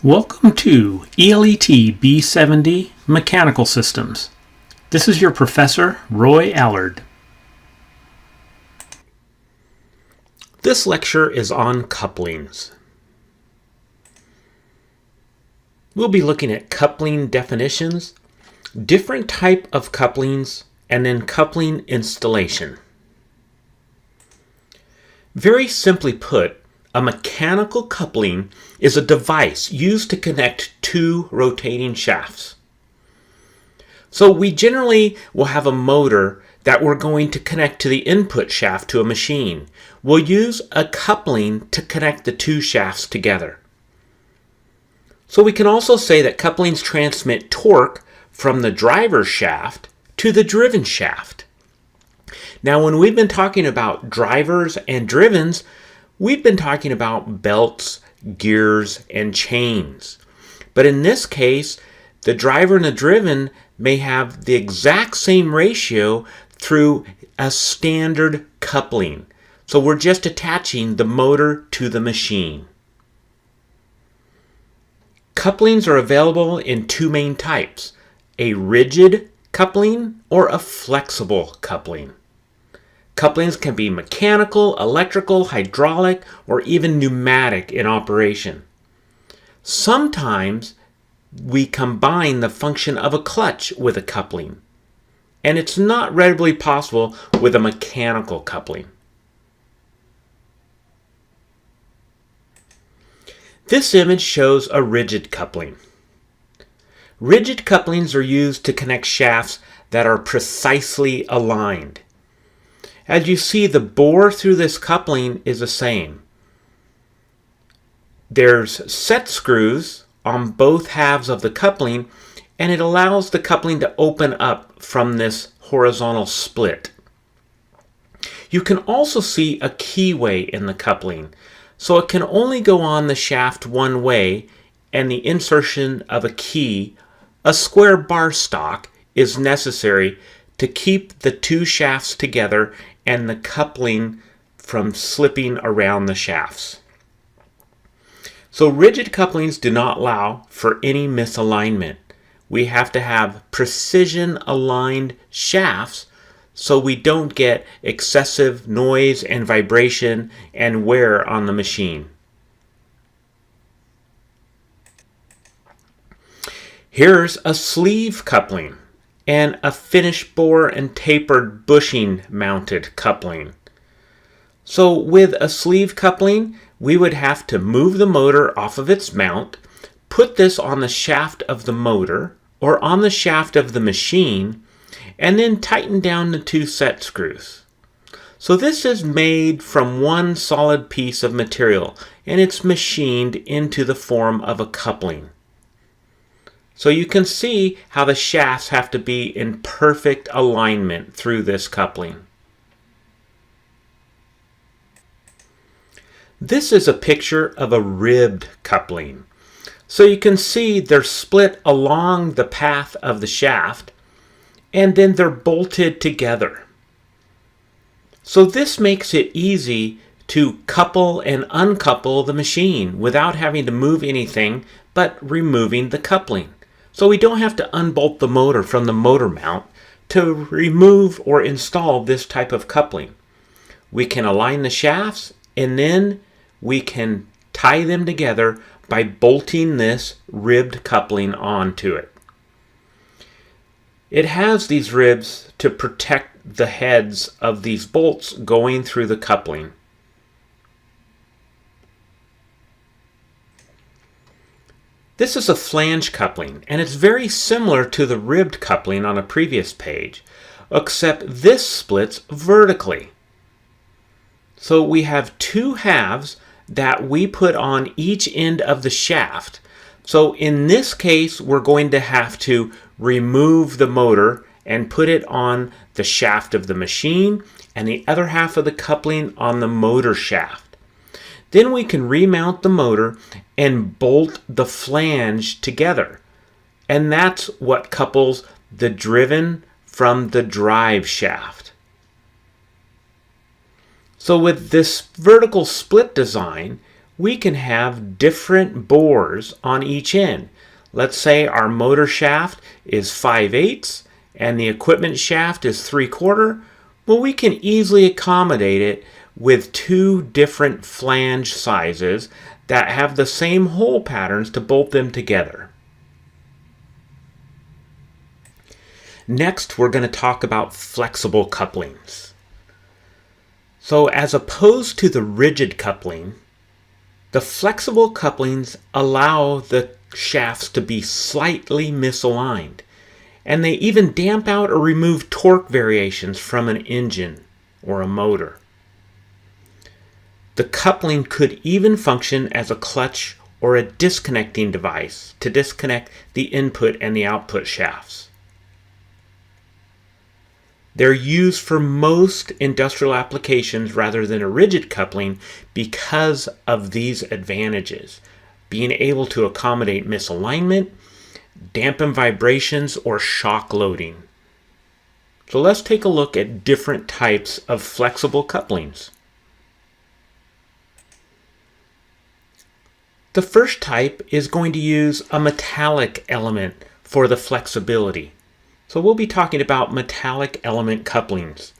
Welcome to ELET B70 Mechanical Systems. This is your professor, Roy Allard. This lecture is on couplings. We'll be looking at coupling definitions, different type of couplings, and then coupling installation. Very simply put, a mechanical coupling is a device used to connect two rotating shafts. So we generally will have a motor that we're going to connect to the input shaft to a machine. We'll use a coupling to connect the two shafts together. So we can also say that couplings transmit torque from the driver's shaft to the driven shaft. Now, when we've been talking about drivers and drivens, we've been talking about belts, gears, and chains. But in this case, the driver and the driven may have the exact same ratio through a standard coupling. So we're just attaching the motor to the machine. Couplings are available in two main types: a rigid coupling or a flexible coupling. Couplings can be mechanical, electrical, hydraulic, or even pneumatic in operation. Sometimes we combine the function of a clutch with a coupling, and it's not readily possible with a mechanical coupling. This image shows a rigid coupling. Rigid couplings are used to connect shafts that are precisely aligned. As you see, the bore through this coupling is the same. There's set screws on both halves of the coupling, and it allows the coupling to open up from this horizontal split. You can also see a keyway in the coupling, so it can only go on the shaft one way, and the insertion of a key, a square bar stock, is necessary to keep the two shafts together and the coupling from slipping around the shafts. So rigid couplings do not allow for any misalignment. We have to have precision aligned shafts so we don't get excessive noise and vibration and wear on the machine. Here's a sleeve coupling and a finish bore and tapered bushing mounted coupling. So with a sleeve coupling, we would have to move the motor off of its mount, put this on the shaft of the motor or on the shaft of the machine, and then tighten down the two set screws. So this is made from one solid piece of material, and it's machined into the form of a coupling. So you can see how the shafts have to be in perfect alignment through this coupling. This is a picture of a ribbed coupling. So you can see they're split along the path of the shaft, and then they're bolted together. So this makes it easy to couple and uncouple the machine without having to move anything but removing the coupling. So we don't have to unbolt the motor from the motor mount to remove or install this type of coupling. We can align the shafts, and then we can tie them together by bolting this ribbed coupling onto it. It has these ribs to protect the heads of these bolts going through the coupling. This is a flange coupling, and it's very similar to the ribbed coupling on a previous page, except this splits vertically. So we have two halves that we put on each end of the shaft. So in this case, we're going to have to remove the motor and put it on the shaft of the machine, and the other half of the coupling on the motor shaft. Then we can remount the motor and bolt the flange together. And that's what couples the driven from the drive shaft. So with this vertical split design, we can have different bores on each end. Let's say our motor shaft is 5/8 and the equipment shaft is 3/4. Well, we can easily accommodate it with two different flange sizes that have the same hole patterns to bolt them together. Next, we're going to talk about flexible couplings. So as opposed to the rigid coupling, the flexible couplings allow the shafts to be slightly misaligned, and they even damp out or remove torque variations from an engine or a motor. The coupling could even function as a clutch or a disconnecting device to disconnect the input and the output shafts. They're used for most industrial applications rather than a rigid coupling because of these advantages: being able to accommodate misalignment, dampen vibrations, or shock loading. So let's take a look at different types of flexible couplings. The first type is going to use a metallic element for the flexibility. So we'll be talking about metallic element couplings.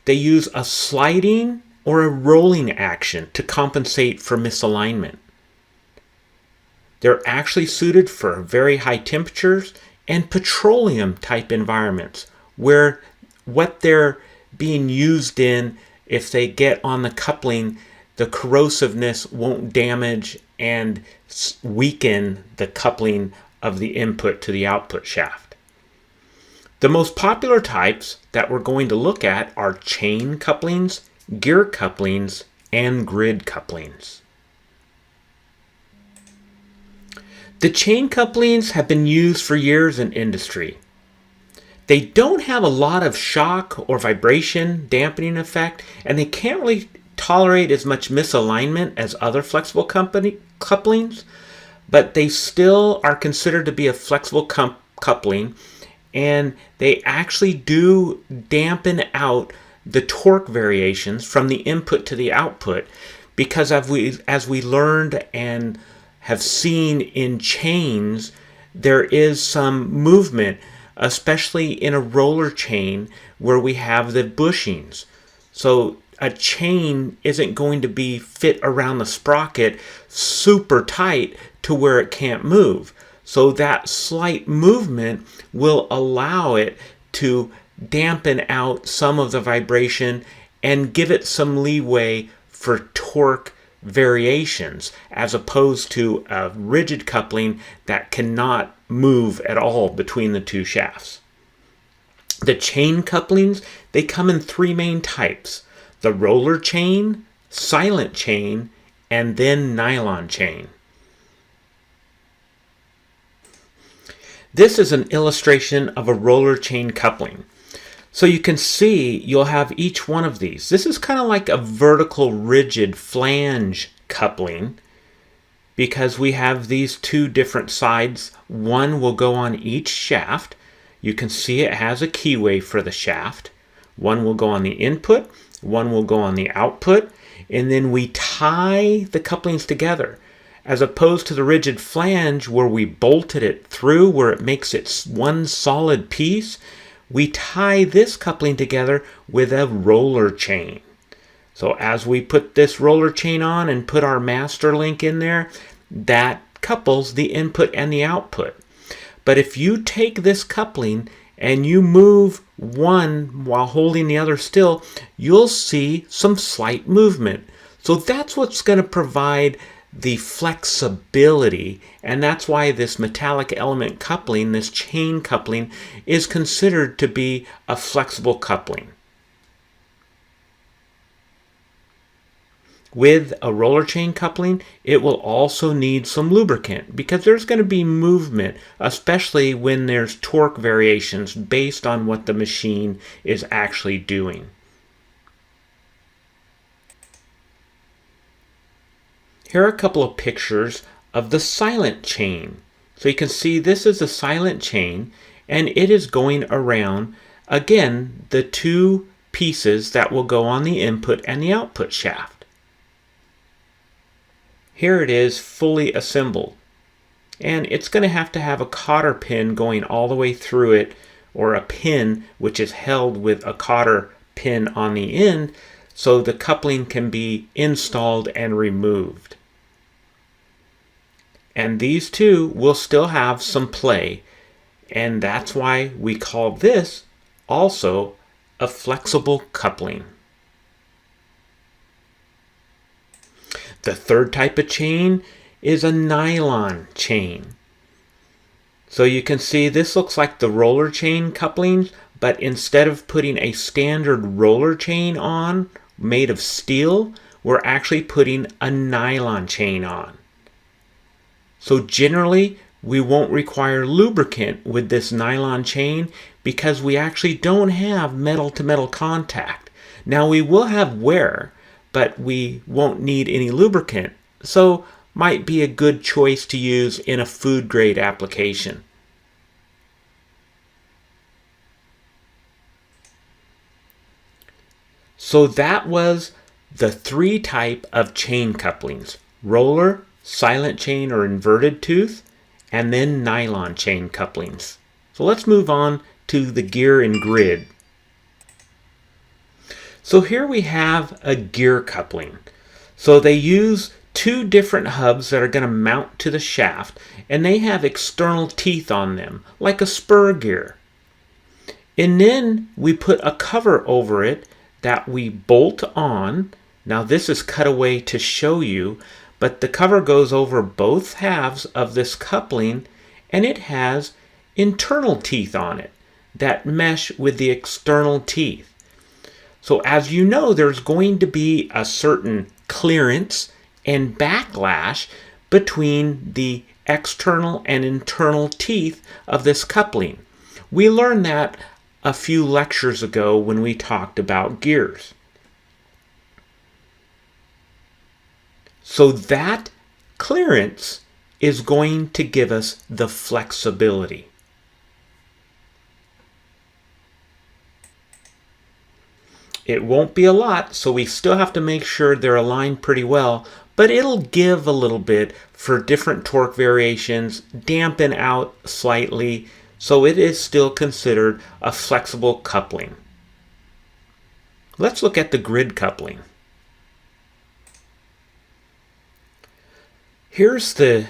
They use a sliding or a rolling action to compensate for misalignment. They're actually suited for very high temperatures and petroleum type environments where what they're being used in, if they get on the coupling, the corrosiveness won't damage and weaken the coupling of the input to the output shaft. The most popular types that we're going to look at are chain couplings, gear couplings, and grid couplings. The chain couplings have been used for years in industry. They don't have a lot of shock or vibration dampening effect, and they can't really tolerate as much misalignment as other flexible couplings, but they still are considered to be a flexible coupling, and they actually do dampen out the torque variations from the input to the output, because as we learned and have seen in chains, there is some movement, especially in a roller chain where we have the bushings. So a chain isn't going to be fit around the sprocket super tight to where it can't move. So that slight movement will allow it to dampen out some of the vibration and give it some leeway for torque variations, as opposed to a rigid coupling that cannot move at all between the two shafts. The chain couplings, they come in three main types: the roller chain, silent chain, and then nylon chain. This is an illustration of a roller chain coupling. So you can see you'll have each one of these. This is kind of like a vertical rigid flange coupling because we have these two different sides. One will go on each shaft. You can see it has a keyway for the shaft. One will go on the input, one will go on the output, and then we tie the couplings together. As opposed to the rigid flange where we bolted it through, where it makes it one solid piece, we tie this coupling together with a roller chain. So as we put this roller chain on and put our master link in there, that couples the input and the output. But if you take this coupling and you move one while holding the other still, you'll see some slight movement. So that's what's going to provide the flexibility, and that's why this metallic element coupling, this chain coupling, is considered to be a flexible coupling. With a roller chain coupling, it will also need some lubricant because there's going to be movement, especially when there's torque variations based on what the machine is actually doing. Here are a couple of pictures of the silent chain. So you can see this is a silent chain, and it is going around, again, the two pieces that will go on the input and the output shaft. Here it is fully assembled. And it's going to have a cotter pin going all the way through it, or a pin which is held with a cotter pin on the end, so the coupling can be installed and removed. And these two will still have some play, and that's why we call this also a flexible coupling. The third type of chain is a nylon chain. So you can see this looks like the roller chain couplings, but instead of putting a standard roller chain on made of steel, we're actually putting a nylon chain on. So generally, we won't require lubricant with this nylon chain because we actually don't have metal-to-metal contact. Now we will have wear, but we won't need any lubricant. So might be a good choice to use in a food grade application. So that was the three type of chain couplings: roller, silent chain or inverted tooth, and then nylon chain couplings. So let's move on to the gear and grid. So here we have a gear coupling. So they use two different hubs that are going to mount to the shaft, and they have external teeth on them, like a spur gear. And then we put a cover over it that we bolt on. Now this is cut away to show you, but the cover goes over both halves of this coupling, and it has internal teeth on it that mesh with the external teeth. So as you know, there's going to be a certain clearance and backlash between the external and internal teeth of this coupling. We learned that a few lectures ago when we talked about gears. So that clearance is going to give us the flexibility. It won't be a lot, so we still have to make sure they're aligned pretty well, but it'll give a little bit for different torque variations, dampen out slightly, so it is still considered a flexible coupling. Let's look at the grid coupling. Here's the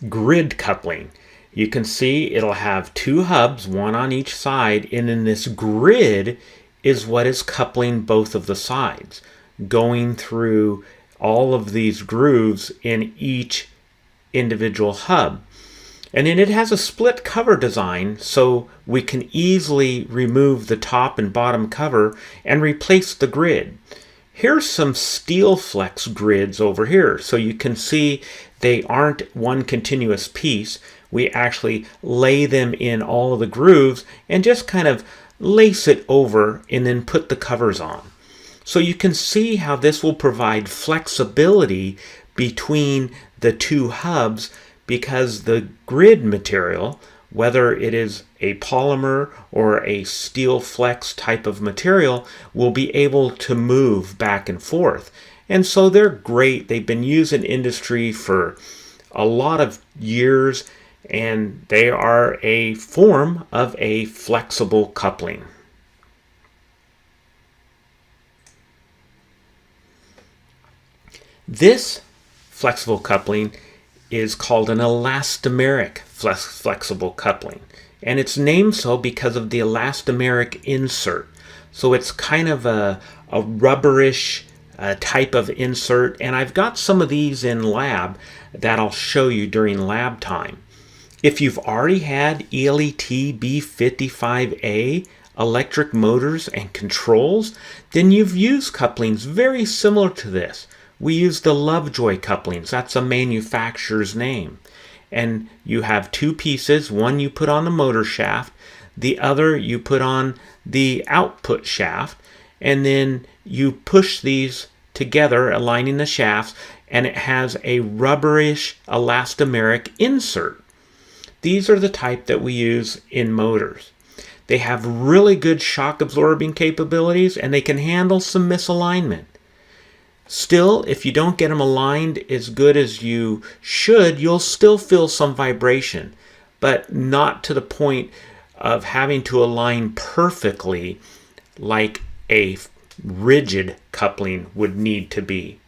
grid coupling. You can see it'll have two hubs, one on each side, and then this grid is what is coupling both of the sides, going through all of these grooves in each individual hub. And then it has a split cover design, so we can easily remove the top and bottom cover and replace the grid. Here's some steel flex grids over here, so you can see they aren't one continuous piece. We actually lay them in all of the grooves and just kind of lace it over and then put the covers on. So you can see how this will provide flexibility between the two hubs, because the grid material, whether it is a polymer or a steel flex type of material, will be able to move back and forth. And so they're great. They've been used in industry for a lot of years, and they are a form of a flexible coupling. This flexible coupling is called an elastomeric flexible coupling, and it's named so because of the elastomeric insert. So it's kind of a rubberish type of insert, and I've got some of these in lab that I'll show you during lab time. If you've already had ELET B55A electric motors and controls, then you've used couplings very similar to this. We use the Lovejoy couplings. That's a manufacturer's name. And you have two pieces. One you put on the motor shaft, the other you put on the output shaft, and then you push these together, aligning the shafts, and it has a rubberish elastomeric insert. These are the type that we use in motors. They have really good shock absorbing capabilities, and they can handle some misalignment. Still, if you don't get them aligned as good as you should, you'll still feel some vibration, but not to the point of having to align perfectly like a rigid coupling would need to be.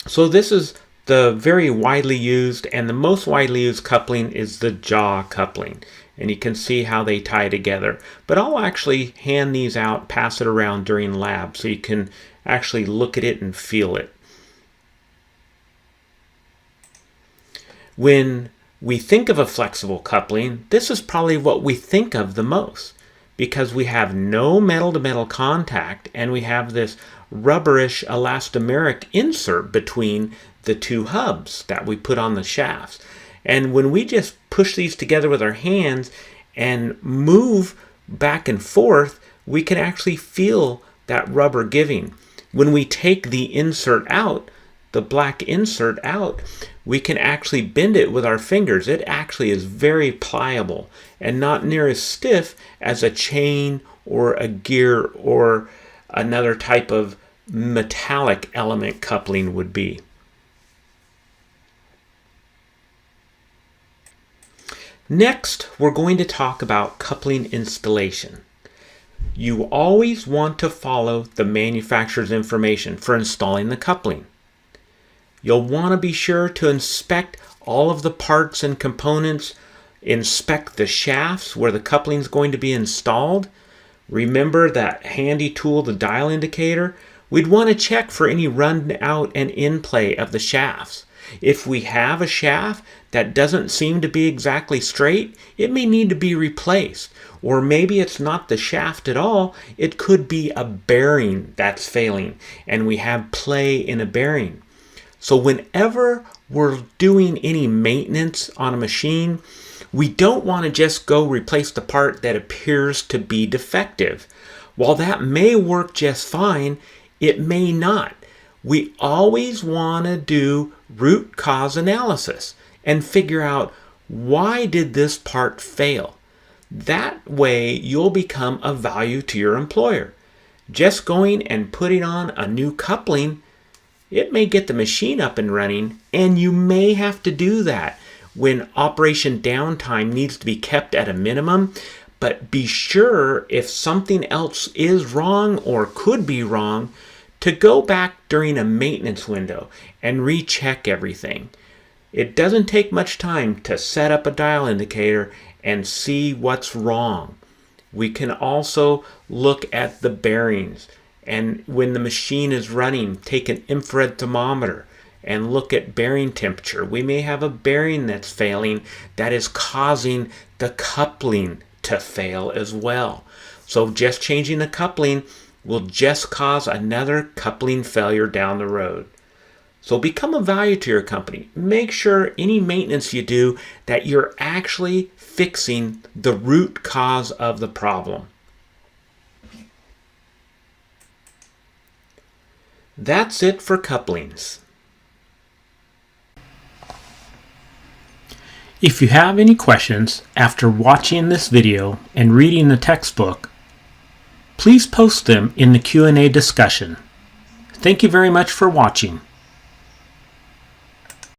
So this is the very widely used, and the most widely used coupling is the jaw coupling. And you can see how they tie together. But I'll actually hand these out, pass it around during lab, so you can actually look at it and feel it. When we think of a flexible coupling, this is probably what we think of the most, because we have no metal-to-metal contact and we have this rubberish elastomeric insert between the two hubs that we put on the shafts. And when we just push these together with our hands and move back and forth, we can actually feel that rubber giving. When we take the insert out, the black insert out, we can actually bend it with our fingers. It actually is very pliable and not near as stiff as a chain or a gear or another type of metallic element coupling would be. Next, we're going to talk about coupling installation. You always want to follow the manufacturer's information for installing the coupling. You'll want to be sure to inspect all of the parts and components, inspect the shafts where the coupling is going to be installed. Remember that handy tool, the dial indicator? We'd want to check for any run out and in play of the shafts. If we have a shaft that doesn't seem to be exactly straight, it may need to be replaced. Or maybe it's not the shaft at all, it could be a bearing that's failing and we have play in a bearing. So whenever we're doing any maintenance on a machine, we don't want to just go replace the part that appears to be defective. While that may work just fine, it may not. We always want to do root cause analysis and figure out, why did this part fail? That way you'll become of value to your employer. Just going and putting on a new coupling, it may get the machine up and running, and you may have to do that when operation downtime needs to be kept at a minimum. But be sure, if something else is wrong or could be wrong, to go back during a maintenance window and recheck everything. It doesn't take much time to set up a dial indicator and see what's wrong. We can also look at the bearings, and when the machine is running, take an infrared thermometer and look at bearing temperature. We may have a bearing that's failing that is causing the coupling to fail as well. So just changing the coupling will just cause another coupling failure down the road. So become of value to your company. Make sure any maintenance you do that you're actually fixing the root cause of the problem. That's it for couplings. If you have any questions after watching this video and reading the textbook, please post them in the Q&A discussion. Thank you very much for watching.